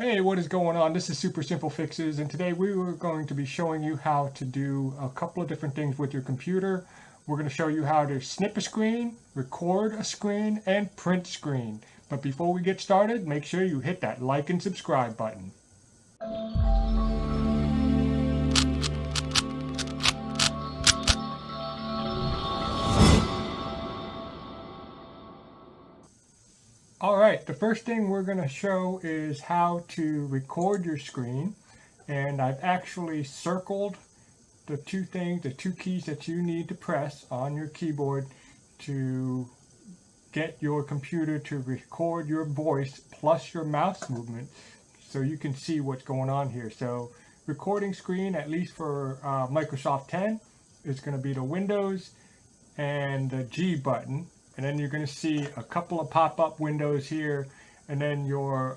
Hey, what is going on? This is Super Simple Fixes, and today we were going to be showing you how to do a couple of different things with your computer. We're going to show you how to snip a screen, record a screen, and print screen. But before we get started, make sure you hit that like and subscribe button. Alright, the first thing we're going to show is how to record your screen. And I've actually circled the two keys that you need to press on your keyboard to get your computer to record your voice plus your mouse movement so you can see what's going on here. So recording screen, at least for Microsoft 10, is going to be the Windows and the G button, and then you're going to see a couple of pop-up windows here, and then your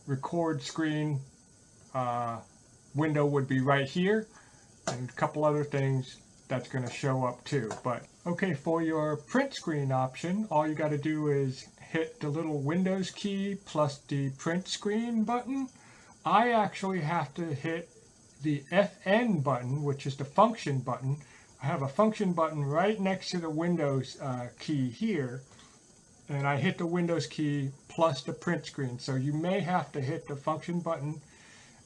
record screen window would be right here, and a couple other things that's going to show up too. But okay, for your print screen option, all you got to do is hit the little Windows key plus the print screen button. I actually have to hit the FN button, which is the function button. I have a function button right next to the Windows key here, and I hit the Windows key plus the print screen. So you may have to hit the function button,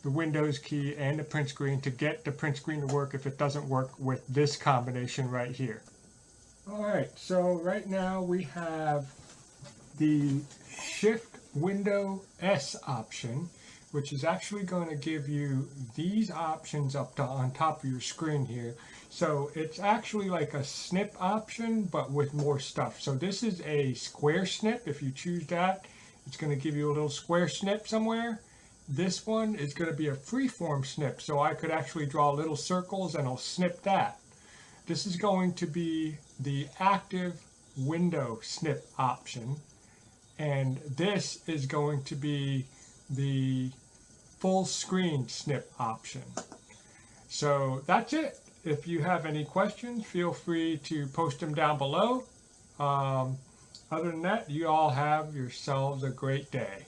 the Windows key, and the print screen to get the print screen to work if it doesn't work with this combination right here. Alright, so right now we have the Shift Window S option, which is actually going to give you these options on top of your screen here. So it's actually like a snip option, but with more stuff. So this is a square snip. If you choose that, it's going to give you a little square snip somewhere. This one is going to be a freeform snip, so I could actually draw little circles and I'll snip that. This is going to be the active window snip option, and this is going to be the full screen snip option. So that's it. If you have any questions, feel free to post them down below. Other than that, you all have yourselves a great day.